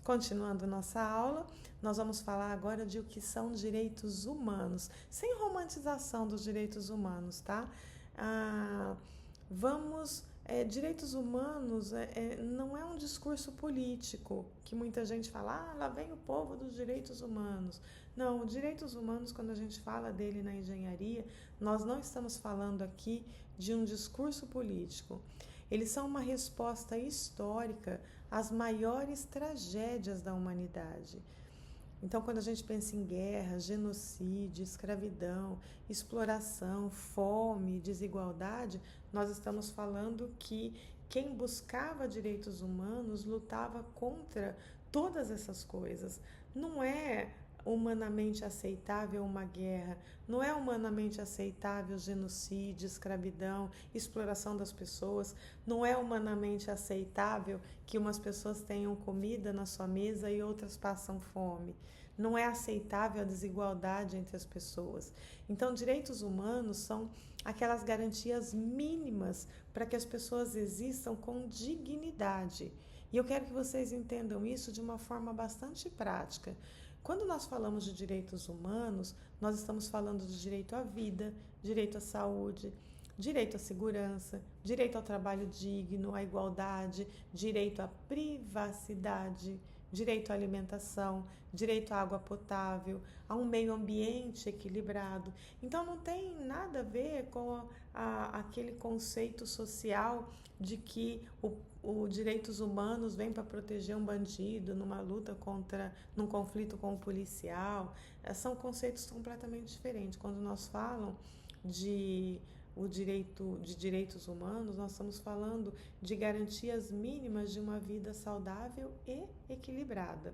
Continuando nossa aula, nós vamos falar agora de o que são direitos humanos, sem romantização dos direitos humanos, tá? Direitos humanos não é um discurso político, que muita gente fala, lá vem o povo dos direitos humanos. Não, direitos humanos, quando a gente fala dele na engenharia, nós não estamos falando aqui de um discurso político. Eles são uma resposta histórica às maiores tragédias da humanidade. Então, quando a gente pensa em guerra, genocídio, escravidão, exploração, fome, desigualdade, nós estamos falando que quem buscava direitos humanos lutava contra todas essas coisas. Não é humanamente aceitável uma guerra, não é humanamente aceitável genocídio, escravidão, exploração das pessoas, não é humanamente aceitável que umas pessoas tenham comida na sua mesa e outras passam fome. Não é aceitável a desigualdade entre as pessoas. Então, direitos humanos são aquelas garantias mínimas para que as pessoas existam com dignidade. E eu quero que vocês entendam isso de uma forma bastante prática. Quando nós falamos de direitos humanos, nós estamos falando de direito à vida, direito à saúde, direito à segurança, direito ao trabalho digno, à igualdade, direito à privacidade, direito à alimentação, direito à água potável, a um meio ambiente equilibrado. Então não tem nada a ver com aquele conceito social de que os direitos humanos vêm para proteger um bandido numa luta num conflito com o policial. São conceitos completamente diferentes. Quando nós falamos de direitos humanos, nós estamos falando de garantias mínimas de uma vida saudável e equilibrada.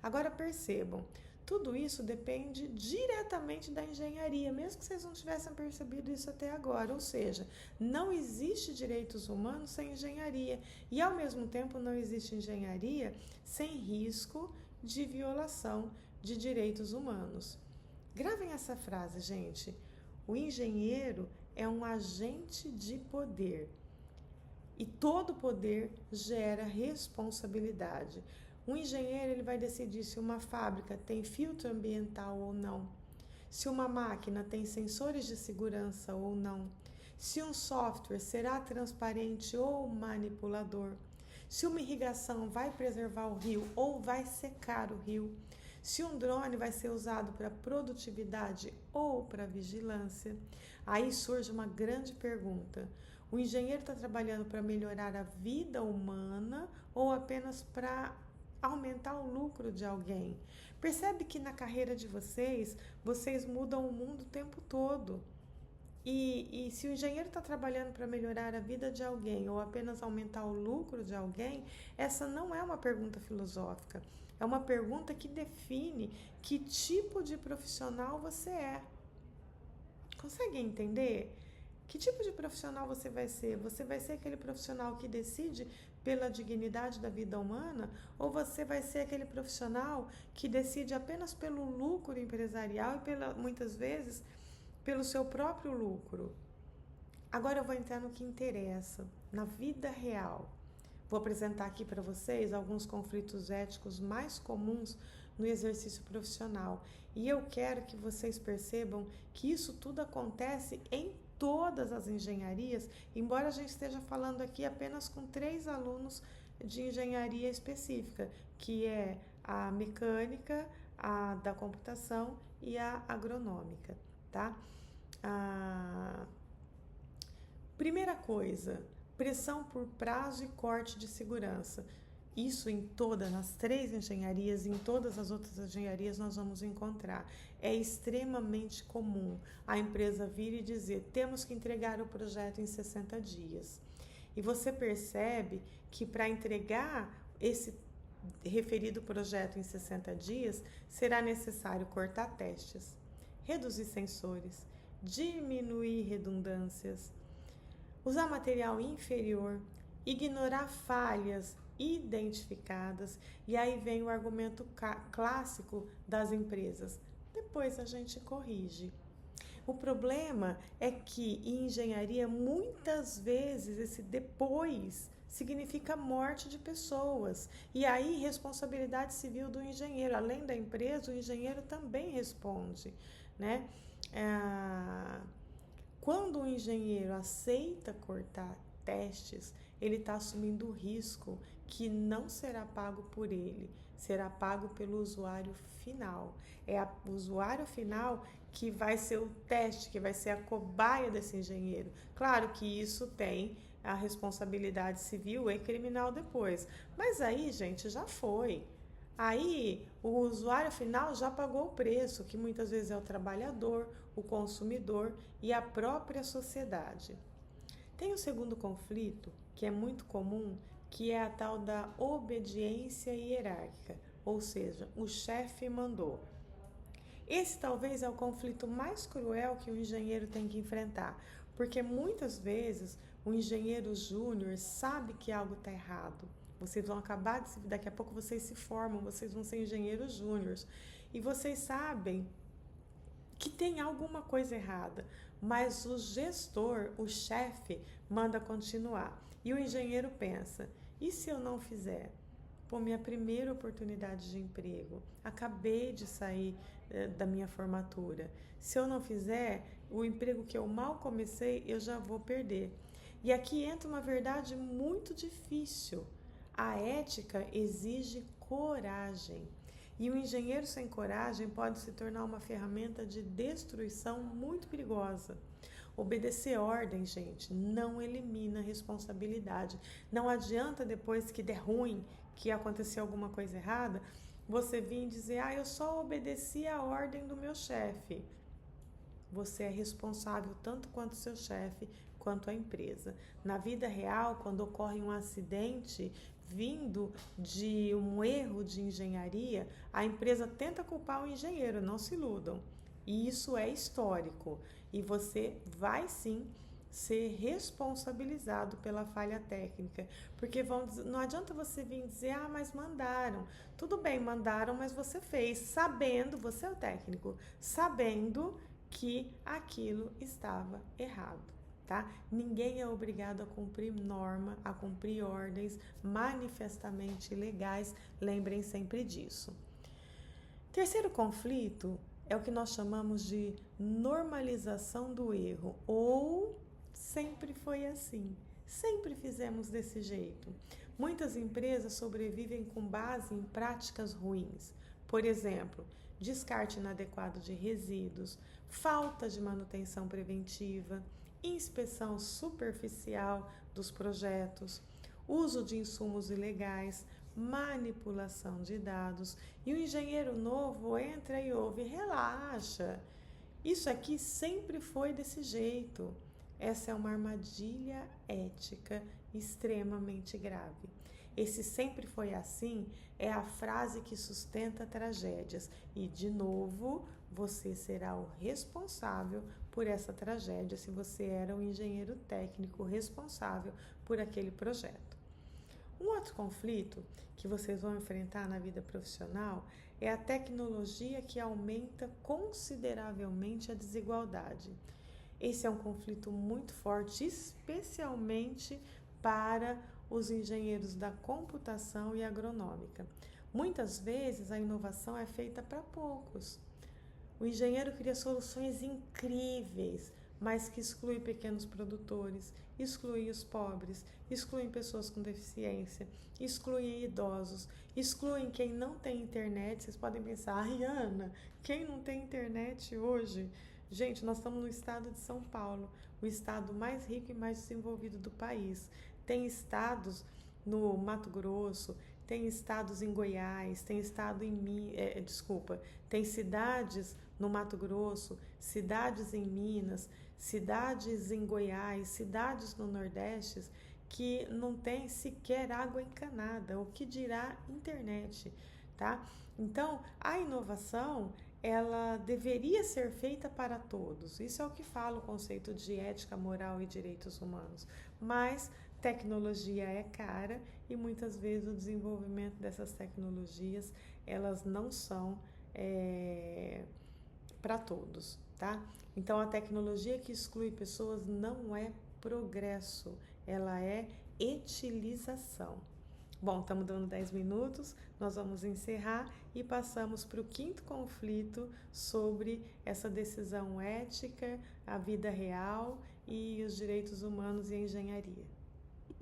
Agora percebam, tudo isso depende diretamente da engenharia, mesmo que vocês não tivessem percebido isso até agora. Ou seja, não existe direitos humanos sem engenharia e, ao mesmo tempo, não existe engenharia sem risco de violação de direitos humanos. Gravem essa frase, gente. O engenheiro é um agente de poder e todo poder gera responsabilidade. O engenheiro ele vai decidir se uma fábrica tem filtro ambiental ou não, se uma máquina tem sensores de segurança ou não, se um software será transparente ou manipulador, se uma irrigação vai preservar o rio ou vai secar o rio, se um drone vai ser usado para produtividade ou para vigilância. Aí surge uma grande pergunta. O engenheiro está trabalhando para melhorar a vida humana ou apenas para aumentar o lucro de alguém? Percebe que na carreira de vocês mudam o mundo o tempo todo. E se o engenheiro está trabalhando para melhorar a vida de alguém ou apenas aumentar o lucro de alguém, essa não é uma pergunta filosófica. É uma pergunta que define que tipo de profissional você é. Consegue entender? Que tipo de profissional você vai ser? Você vai ser aquele profissional que decide pela dignidade da vida humana? Ou você vai ser aquele profissional que decide apenas pelo lucro empresarial e muitas vezes pelo seu próprio lucro? Agora eu vou entrar no que interessa, na vida real. Vou apresentar aqui para vocês alguns conflitos éticos mais comuns no exercício profissional. E eu quero que vocês percebam que isso tudo acontece em todas as engenharias, embora a gente esteja falando aqui apenas com 3 alunos de engenharia específica, que é a mecânica, a da computação e a agronômica, tá? Primeira coisa, pressão por prazo e corte de segurança. Isso nas 3 engenharias e em todas as outras engenharias nós vamos encontrar. É extremamente comum a empresa vir e dizer, temos que entregar o projeto em 60 dias. E você percebe que para entregar esse referido projeto em 60 dias, será necessário cortar testes, reduzir sensores, diminuir redundâncias, usar material inferior, ignorar falhas identificadas, e aí vem o argumento clássico das empresas. Depois a gente corrige. O problema é que em engenharia, muitas vezes, esse depois significa morte de pessoas. E aí, responsabilidade civil do engenheiro, além da empresa, o engenheiro também responde, né? Quando o engenheiro aceita cortar testes, ele está assumindo o risco que não será pago por ele, será pago pelo usuário final. É o usuário final que vai ser o teste, que vai ser a cobaia desse engenheiro. Claro que isso tem a responsabilidade civil e criminal depois, mas aí, gente, já foi. Aí o usuário final já pagou o preço, que muitas vezes é o trabalhador, o consumidor e a própria sociedade. Tem o segundo conflito, que é muito comum, que é a tal da obediência hierárquica, ou seja, o chefe mandou. Esse talvez é o conflito mais cruel que o engenheiro tem que enfrentar, porque muitas vezes o engenheiro júnior sabe que algo está errado. Vocês vão acabar de daqui a pouco vocês se formam, vocês vão ser engenheiros júniores e vocês sabem que tem alguma coisa errada, mas o gestor, o chefe, manda continuar. E o engenheiro pensa: e se eu não fizer? Pô, minha primeira oportunidade de emprego, acabei de sair da minha formatura. Se eu não fizer, o emprego que eu mal comecei, eu já vou perder. E aqui entra uma verdade muito difícil. A ética exige coragem. E o engenheiro sem coragem pode se tornar uma ferramenta de destruição muito perigosa. Obedecer ordem, gente, não elimina responsabilidade. Não adianta depois que der ruim, que aconteceu alguma coisa errada, você vir dizer: eu só obedeci a ordem do meu chefe. Você é responsável tanto quanto seu chefe, quanto a empresa. Na vida real, quando ocorre um acidente vindo de um erro de engenharia, a empresa tenta culpar o engenheiro, não se iludam. E isso é histórico. E você vai sim ser responsabilizado pela falha técnica. Porque não adianta você vir dizer: mas mandaram. Tudo bem, mandaram, mas você fez, sabendo, você é o técnico, sabendo que aquilo estava errado. Tá? Ninguém é obrigado a cumprir norma, a cumprir ordens manifestamente legais, lembrem sempre disso. Terceiro conflito é o que nós chamamos de normalização do erro, ou sempre foi assim, sempre fizemos desse jeito. Muitas empresas sobrevivem com base em práticas ruins, por exemplo, descarte inadequado de resíduos, falta de manutenção preventiva, inspeção superficial dos projetos, uso de insumos ilegais, manipulação de dados. E o engenheiro novo entra e ouve: relaxa, isso aqui sempre foi desse jeito. Essa é uma armadilha ética extremamente grave. Esse sempre foi assim é a frase que sustenta tragédias. E, de novo, você será o responsável por essa tragédia se você era o engenheiro técnico responsável por aquele projeto. Um outro conflito que vocês vão enfrentar na vida profissional é a tecnologia que aumenta consideravelmente a desigualdade. Esse é um conflito muito forte, especialmente para os engenheiros da computação e agronômica. Muitas vezes a inovação é feita para poucos. O engenheiro cria soluções incríveis, mas que exclui pequenos produtores, exclui os pobres, exclui pessoas com deficiência, exclui idosos, exclui quem não tem internet. Vocês podem pensar: Ana, quem não tem internet hoje? Gente, nós estamos no estado de São Paulo, o estado mais rico e mais desenvolvido do país. Tem estados no Mato Grosso, tem estados em Goiás, tem estado tem cidades no Mato Grosso, cidades em Minas, cidades em Goiás, cidades no Nordeste que não tem sequer água encanada, o que dirá internet, tá? Então, a inovação, ela deveria ser feita para todos. Isso é o que fala o conceito de ética, moral e direitos humanos. Mas tecnologia é cara e muitas vezes o desenvolvimento dessas tecnologias, elas não são para todos, tá? Então, a tecnologia que exclui pessoas não é progresso, ela é etilização. Bom, estamos dando 10 minutos, nós vamos encerrar e passamos para o quinto conflito sobre essa decisão ética, a vida real e os direitos humanos e a engenharia.